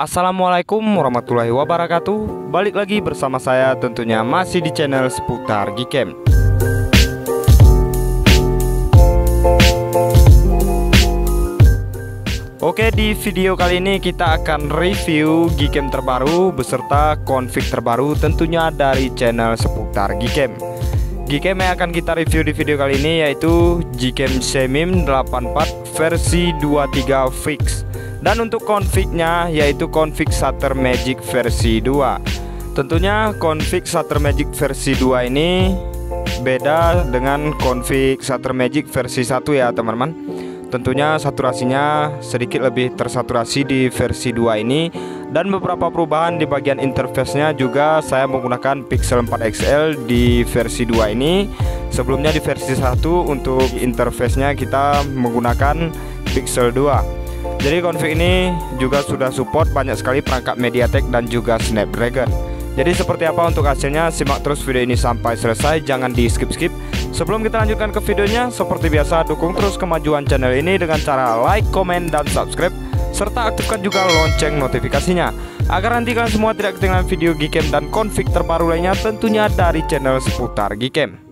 Assalamualaikum warahmatullahi wabarakatuh. Balik lagi bersama saya tentunya masih di channel seputar Gcam. Oke, di video kali ini kita akan review Gcam terbaru beserta config terbaru tentunya dari channel seputar Gcam. Gcam yang akan kita review di video kali ini yaitu Gcam Semim 84 versi 23 fix. Dan untuk config-nya yaitu config Shutter Magic versi 2. Tentunya config Shutter Magic versi 2 ini beda dengan config Shutter Magic versi 1 ya teman-teman. Tentunya saturasinya sedikit lebih tersaturasi di versi 2 ini. Dan beberapa perubahan di bagian interface-nya juga saya menggunakan Pixel 4 XL di versi 2 ini. Sebelumnya di versi 1 untuk interface-nya kita menggunakan Pixel 2. Jadi config ini juga sudah support banyak sekali perangkat MediaTek dan juga Snapdragon. Jadi seperti apa untuk hasilnya, simak terus video ini sampai selesai, jangan di skip-skip. Sebelum kita lanjutkan ke videonya, seperti biasa dukung terus kemajuan channel ini dengan cara like, komen, dan subscribe, serta aktifkan juga lonceng notifikasinya agar nanti kalian semua tidak ketinggalan video Gcam dan config terbaru lainnya tentunya dari channel seputar Gcam.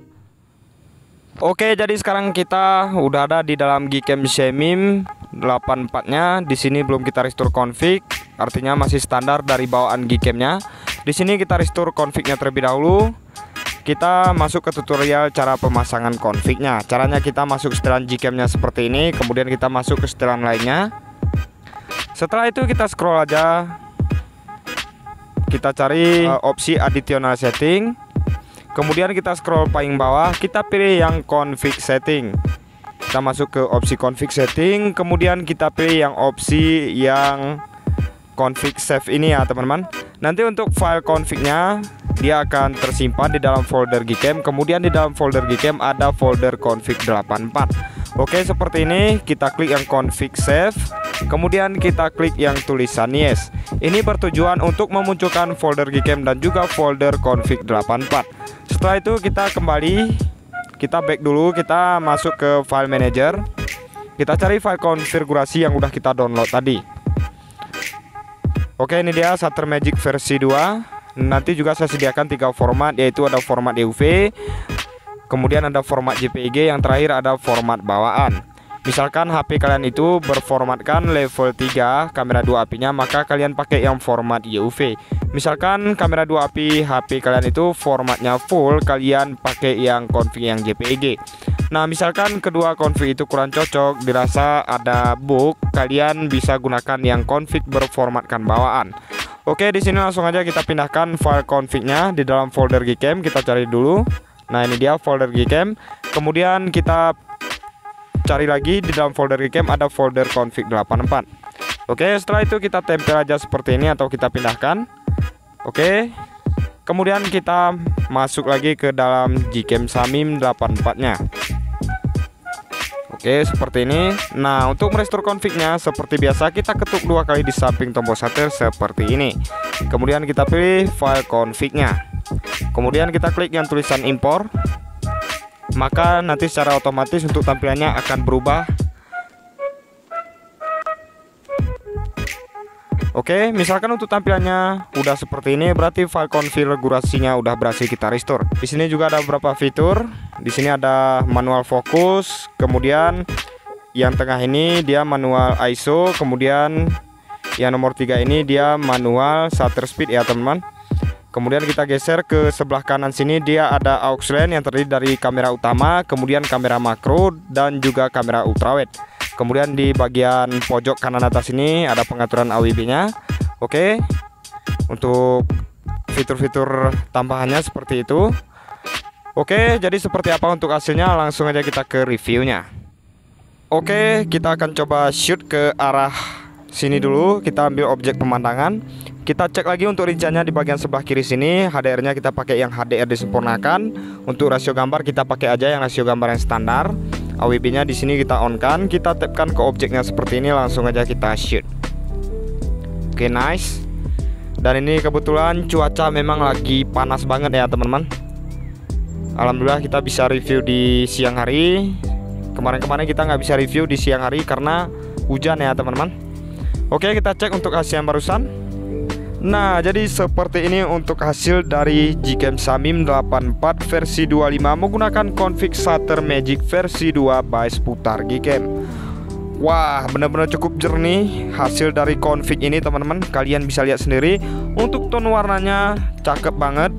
Oke, jadi sekarang kita udah ada di dalam Gcam Semim 84-nya. Di sini belum kita restore config, artinya masih standar dari bawaan Gcam-nya. Di sini kita restore config-nya terlebih dahulu. Kita masuk ke tutorial cara pemasangan config-nya. Caranya kita masuk setelan Gcam-nya seperti ini, kemudian kita masuk ke setelan lainnya. Setelah itu kita scroll aja. Kita cari opsi additional setting. Kemudian kita scroll paling bawah, kita pilih yang config setting. Kita masuk ke opsi config setting, kemudian kita pilih yang opsi yang config save ini ya teman-teman. Nanti untuk file config-nya dia akan tersimpan di dalam folder Gcam. Kemudian di dalam folder Gcam ada folder config 84. Oke, seperti ini. Kita klik yang config save, kemudian kita klik yang tulisan yes. Ini bertujuan untuk memunculkan folder Gcam dan juga folder config 84. Setelah itu kita kembali, kita back dulu, kita masuk ke file manager. Kita cari file konfigurasi yang udah kita download tadi. Oke, ini dia Shutter Magic versi 2. Nanti juga saya sediakan 3 format, yaitu ada format EUV, kemudian ada format JPEG, yang terakhir ada format bawaan. Misalkan HP kalian itu berformatkan level 3 kamera 2 apinya, maka kalian pakai yang format EUV. Misalkan kamera 2 api HP kalian itu formatnya full, kalian pakai yang config yang JPEG. Nah, misalkan kedua config itu kurang cocok, dirasa ada bug, kalian bisa gunakan yang config berformatkan bawaan. Oke, di sini langsung aja kita pindahkan file config-nya di dalam folder Gcam. Kita cari dulu. Nah, ini dia folder Gcam. Kemudian kita cari lagi di dalam folder Gcam ada folder config 84. Oke, setelah itu kita tempel aja seperti ini atau kita pindahkan. Oke. Kemudian kita masuk lagi ke dalam Gcam Semim 84-nya. Oke, seperti ini. Nah, untuk merestore config-nya seperti biasa kita ketuk 2 kali di samping tombol shutter seperti ini. Kemudian kita pilih file config-nya. Kemudian kita klik yang tulisan import. Maka nanti secara otomatis untuk tampilannya akan berubah. Oke, misalkan untuk tampilannya udah seperti ini, berarti file konfigurasinya udah berhasil kita restore. Di sini juga ada beberapa fitur. Di sini ada manual fokus, kemudian yang tengah ini dia manual ISO, kemudian yang nomor 3 ini dia manual shutter speed ya teman-teman. Kemudian kita geser ke sebelah kanan sini, dia ada aux lens yang terdiri dari kamera utama, kemudian kamera makro dan juga kamera ultrawide. Kemudian di bagian pojok kanan atas ini ada pengaturan AWB-nya. Oke. Untuk fitur-fitur tambahannya seperti itu. Oke, jadi seperti apa untuk hasilnya, langsung aja kita ke reviewnya. Oke, kita akan coba shoot ke arah sini dulu. Kita ambil objek pemandangan. Kita cek lagi untuk rinciannya di bagian sebelah kiri sini. HDR-nya kita pakai yang HDR disempurnakan. Untuk rasio gambar kita pakai aja yang rasio gambar yang standar. AWB-nya di sini kita on-kan. Kita tapkan ke objeknya seperti ini, langsung aja kita shoot. Oke, nice. Dan ini kebetulan cuaca memang lagi panas banget ya teman-teman. Alhamdulillah kita bisa review di siang hari. Kemarin-kemarin kita nggak bisa review di siang hari karena hujan ya teman-teman. Oke, kita cek untuk hasil yang barusan. Nah, jadi seperti ini untuk hasil dari Gcam Samim 84 versi 25 menggunakan config Shutter Magic versi 2 by Seputar Gcam. Wah, benar-benar cukup jernih hasil dari config ini teman-teman. Kalian bisa lihat sendiri. Untuk tone warnanya cakep banget,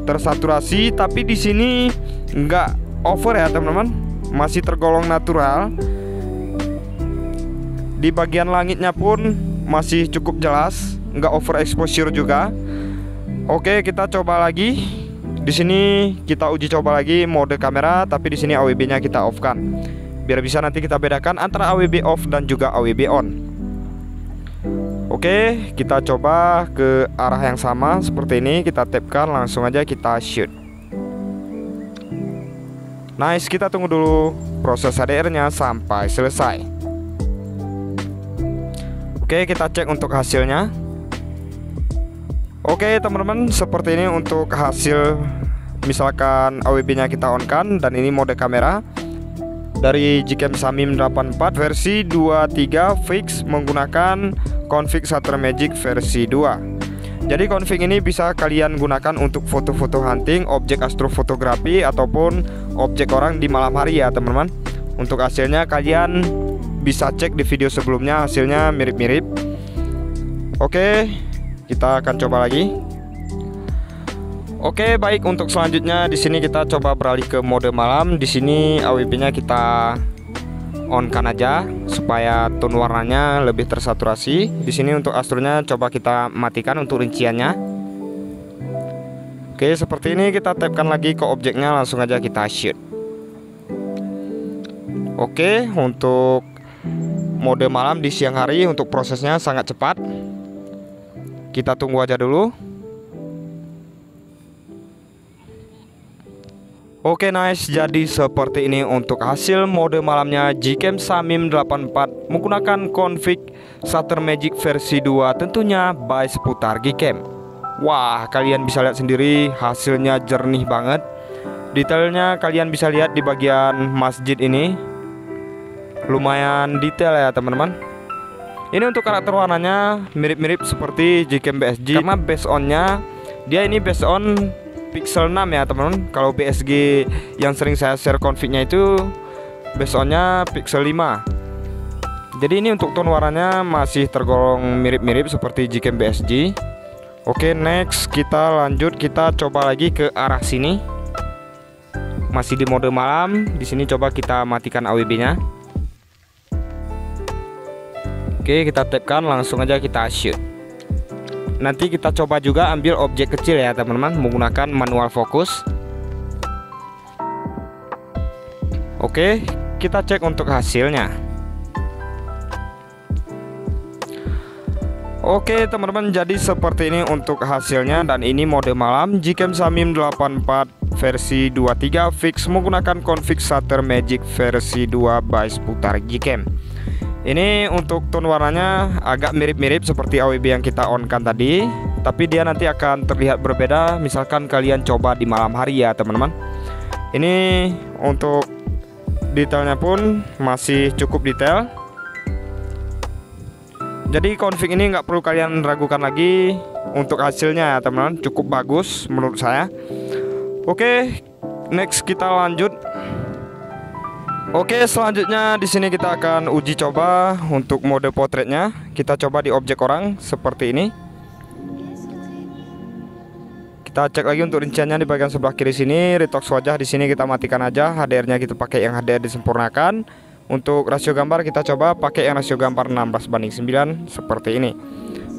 tersaturasi, tapi di sini nggak over ya teman-teman, masih tergolong natural. Di bagian langitnya pun masih cukup jelas, nggak overexposure juga. Oke, kita coba lagi. Di sini kita uji coba lagi mode kamera, tapi di sini AWB-nya kita off kan, biar bisa nanti kita bedakan antara AWB off dan juga AWB on. Oke, kita coba ke arah yang sama seperti ini. Kita tapkan, langsung aja kita shoot. Nice, kita tunggu dulu proses HDR-nya sampai selesai. Oke, kita cek untuk hasilnya. Oke teman-teman, seperti ini untuk hasil. Misalkan AWB-nya kita on kan, dan ini mode kamera dari Gcam Samim 84 versi 23 fix menggunakan config Shutter Magic versi 2. Jadi config ini bisa kalian gunakan untuk foto-foto hunting, objek astrofotografi, ataupun objek orang di malam hari ya teman-teman. Untuk hasilnya kalian bisa cek di video sebelumnya, hasilnya mirip-mirip. Oke, kita akan coba lagi. Oke, baik, untuk selanjutnya di sini kita coba beralih ke mode malam. Di sini AWB-nya kita on kan aja supaya tone warnanya lebih tersaturasi. Di sini untuk astronya coba kita matikan untuk rinciannya. Oke, seperti ini kita tapkan lagi ke objeknya, langsung aja kita shoot. Oke, untuk mode malam di siang hari untuk prosesnya sangat cepat. Kita tunggu aja dulu. Oke, nice, jadi seperti ini untuk hasil mode malamnya Gcam Samim 84 menggunakan config Shutter Magic versi 2 tentunya by Seputar Gcam. Wah, kalian bisa lihat sendiri hasilnya jernih banget. Detailnya kalian bisa lihat di bagian masjid ini, lumayan detail ya teman-teman. Ini untuk karakter warnanya mirip-mirip seperti Gcam BSG, karena base on-nya dia ini base on Pixel 6 ya teman-teman. Kalau BSG yang sering saya share config-nya itu base on-nya Pixel 5. Jadi ini untuk tone warnanya masih tergolong mirip-mirip seperti Gcam BSG. Oke, next kita lanjut, kita coba lagi ke arah sini. Masih di mode malam. Di sini coba kita matikan AWB-nya. Oke, kita tapkan, langsung aja kita shoot. Nanti kita coba juga ambil objek kecil ya teman-teman menggunakan manual fokus. Oke, kita cek untuk hasilnya. Oke teman-teman, jadi seperti ini untuk hasilnya, dan ini mode malam Gcam Samim 84 versi 23 fix menggunakan config Shutter Magic versi 2 by Seputar Gcam. Ini untuk tone warnanya agak mirip-mirip seperti AWB yang kita on kan tadi, tapi dia nanti akan terlihat berbeda misalkan kalian coba di malam hari ya teman-teman. Ini untuk detailnya pun masih cukup detail. Jadi config ini nggak perlu kalian ragukan lagi untuk hasilnya ya teman-teman, cukup bagus menurut saya. Oke, next kita lanjut. Oke, selanjutnya di sini kita akan uji coba untuk mode potretnya. Kita coba di objek orang seperti ini. Kita cek lagi untuk rinciannya di bagian sebelah kiri sini. Retox wajah di sini kita matikan aja. HDR-nya kita pakai yang HDR disempurnakan. Untuk rasio gambar kita coba pakai yang rasio gambar 16:9 seperti ini.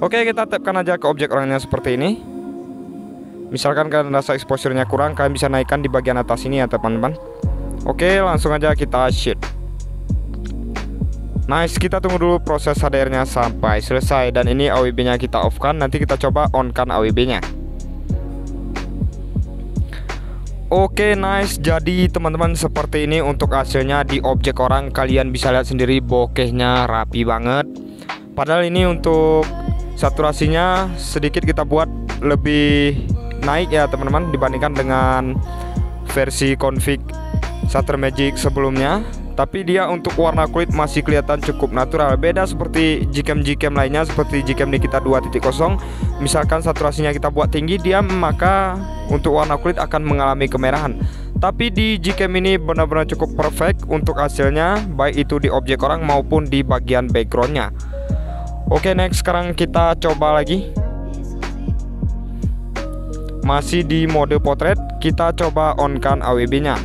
Oke, kita tapkan aja ke objek orangnya seperti ini. Misalkan kalian rasa exposure-nya kurang, kalian bisa naikkan di bagian atas ini ya teman-teman. Oke, langsung aja kita shoot. Nice, kita tunggu dulu proses HDR-nya sampai selesai, dan ini AWB-nya kita off kan. Nanti kita coba on kan AWB-nya. Oke, nice, jadi teman-teman seperti ini untuk hasilnya di objek orang. Kalian bisa lihat sendiri bokehnya rapi banget. Padahal ini untuk saturasinya sedikit kita buat lebih naik ya teman-teman dibandingkan dengan versi config Shutter Magic sebelumnya. tapi dia untuk warna kulit masih kelihatan cukup natural. Beda seperti Gcam lainnya, seperti Gcam Nikita 2.0. Misalkan saturasinya kita buat tinggi, dia maka untuk warna kulit akan mengalami kemerahan. Tapi di Gcam ini benar-benar cukup perfect untuk hasilnya, baik itu di objek orang maupun di bagian backgroundnya. Oke, next, sekarang kita coba lagi. Masih di mode potret, kita coba on-kan AWB nya.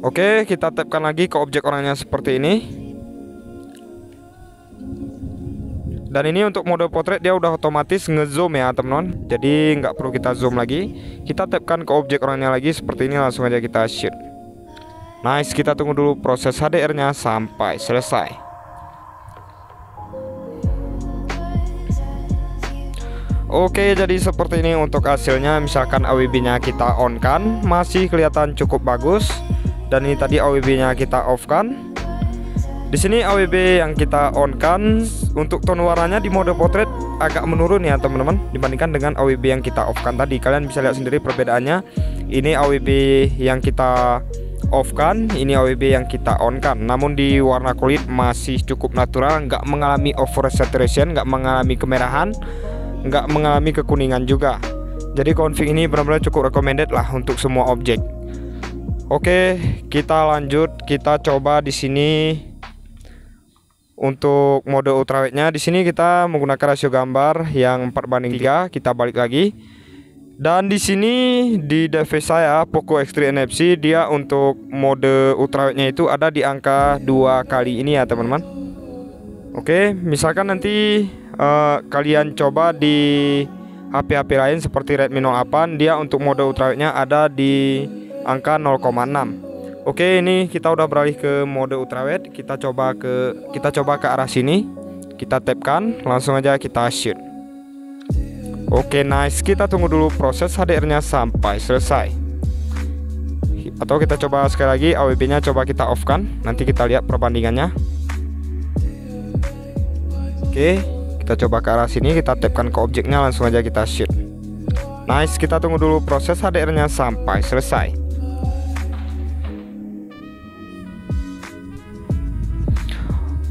Oke, kita tapkan lagi ke objek orangnya seperti ini. Dan ini untuk mode potret dia udah otomatis ngezoom ya teman-teman. Jadi nggak perlu kita zoom lagi. Kita tapkan ke objek orangnya lagi seperti ini, langsung aja kita shoot. Nice, kita tunggu dulu proses HDR nya sampai selesai. Oke, jadi seperti ini untuk hasilnya. Misalkan AWB-nya kita on kan, masih kelihatan cukup bagus. Dan ini tadi AWB-nya kita off kan. Di sini AWB yang kita on kan, untuk tone warnanya di mode potret agak menurun ya teman-teman, dibandingkan dengan AWB yang kita off kan tadi. Kalian bisa lihat sendiri perbedaannya. Ini AWB yang kita off kan, ini AWB yang kita on kan. Namun di warna kulit masih cukup natural, nggak mengalami over saturation, nggak mengalami kemerahan, nggak mengalami kekuningan juga. Jadi config ini benar-benar cukup recommended lah untuk semua objek. Oke, kita lanjut, kita coba di sini untuk mode ultrawide-nya. Di sini kita menggunakan rasio gambar yang 4:3. Kita balik lagi. Dan di sini di device saya Poco X3 NFC, dia untuk mode ultrawide-nya itu ada di angka 2 kali ini ya teman-teman. Oke, misalkan nanti kalian coba di HP-HP lain seperti Redmi Note 8, dia untuk mode ultrawide-nya ada di angka 0,6. Oke, ini kita udah beralih ke mode ultrawide. Kita coba ke arah sini. Kita tapkan, langsung aja kita shoot. Oke, nice. Kita tunggu dulu proses HDR-nya sampai selesai. Atau kita coba sekali lagi AWB-nya coba kita off kan. Nanti kita lihat perbandingannya. Oke, kita coba ke arah sini, kita tapkan ke objeknya, langsung aja kita shoot. Nice, kita tunggu dulu proses HDR-nya sampai selesai.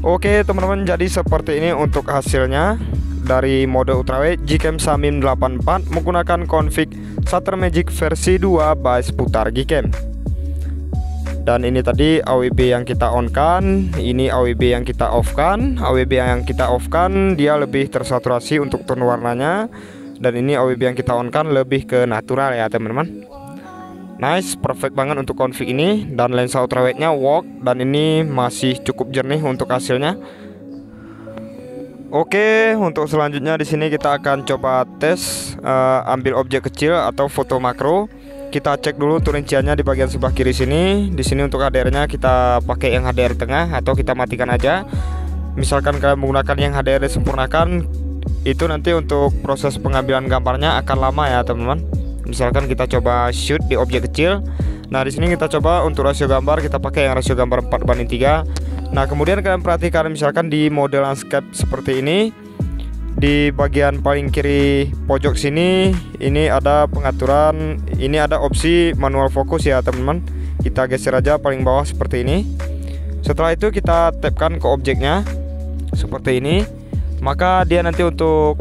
Oke teman-teman, jadi seperti ini untuk hasilnya dari mode ultrawide Gcam Samim 84 menggunakan config Shutter Magic versi 2 by Seputar Gcam. Dan ini tadi AWB yang kita on kan, ini AWB yang kita off kan. AWB yang kita off kan dia lebih tersaturasi untuk tone warnanya, dan ini AWB yang kita on kan lebih ke natural ya teman-teman. Nice, perfect banget untuk config ini. Dan lensa ultrawide-nya work, dan ini masih cukup jernih untuk hasilnya. Oke, untuk selanjutnya di sini kita akan coba tes ambil objek kecil atau foto makro. Kita cek dulu untuk rinciannya di bagian sebelah kiri sini. Di sini untuk HDR-nya kita pakai yang HDR tengah atau kita matikan aja. Misalkan kalian menggunakan yang HDR disempurnakan, itu nanti untuk proses pengambilan gambarnya akan lama ya teman-teman. Misalkan kita coba shoot di objek kecil. Nah, di sini kita coba untuk rasio gambar, kita pakai yang rasio gambar 4:3. Nah, kemudian kalian perhatikan misalkan di mode landscape seperti ini. Di bagian paling kiri pojok sini, ini ada pengaturan, ini ada opsi manual fokus ya teman-teman. Kita geser aja paling bawah seperti ini. Setelah itu kita tapkan ke objeknya seperti ini. Maka dia nanti untuk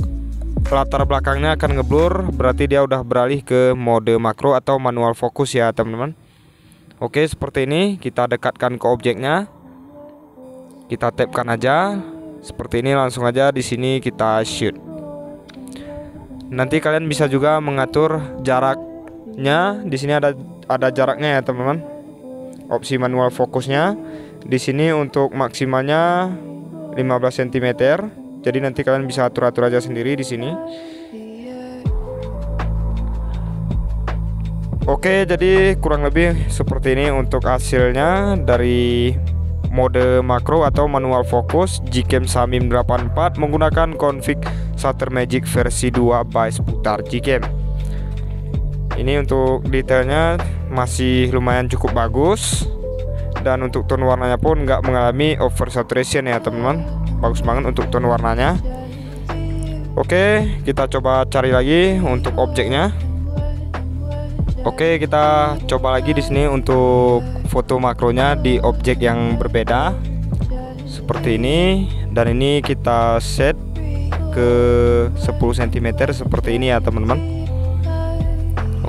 latar belakangnya akan ngeblur, berarti dia udah beralih ke mode makro atau manual fokus ya teman-teman. Oke, seperti ini. Kita dekatkan ke objeknya, kita tapkan aja seperti ini, langsung aja di sini kita shoot. Nanti kalian bisa juga mengatur jaraknya. Di sini ada jaraknya ya teman-teman. Opsi manual fokusnya di sini untuk maksimalnya 15 cm. Jadi nanti kalian bisa atur-atur aja sendiri di sini. Oke, jadi kurang lebih seperti ini untuk hasilnya dari mode makro atau manual fokus Gcam Samim 84 menggunakan config Shutter Magic versi 2 by Seputar Gcam. Ini untuk detailnya masih lumayan cukup bagus, dan untuk tone warnanya pun nggak mengalami over saturation ya teman-teman. Bagus banget untuk tone warnanya. Oke, kita coba cari lagi untuk objeknya. Oke, kita coba lagi di sini untuk foto makronya di objek yang berbeda seperti ini, dan ini kita set ke 10 cm seperti ini ya teman-teman.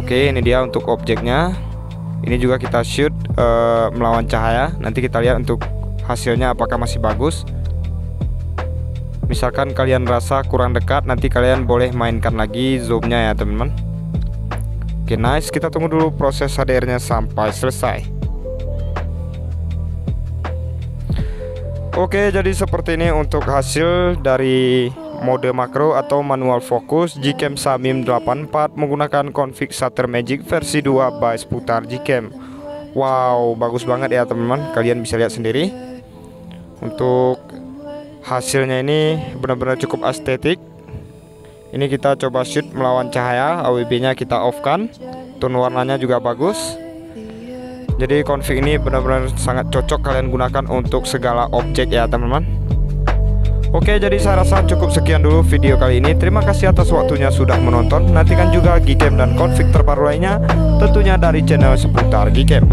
Oke, ini dia untuk objeknya. Ini juga kita shoot melawan cahaya. Nanti kita lihat untuk hasilnya apakah masih bagus. Misalkan kalian rasa kurang dekat, nanti kalian boleh mainkan lagi zoomnya ya teman-teman. Oke, nice. Kita tunggu dulu proses HDR-nya sampai selesai. Oke, jadi seperti ini untuk hasil dari mode makro atau manual fokus Gcam Samim 84 menggunakan config Shutter Magic versi 2 by Seputar Gcam. Wow, bagus banget ya teman-teman. Kalian bisa lihat sendiri. Untuk hasilnya ini benar-benar cukup estetik. Ini kita coba shoot melawan cahaya, AWB-nya kita off kan. Tone warnanya juga bagus. Jadi config ini benar-benar sangat cocok kalian gunakan untuk segala objek ya teman-teman. Oke, jadi saya rasa cukup sekian dulu video kali ini. Terima kasih atas waktunya sudah menonton. Nantikan juga Gcam dan config terbaru lainnya tentunya dari channel Seputar Gcam.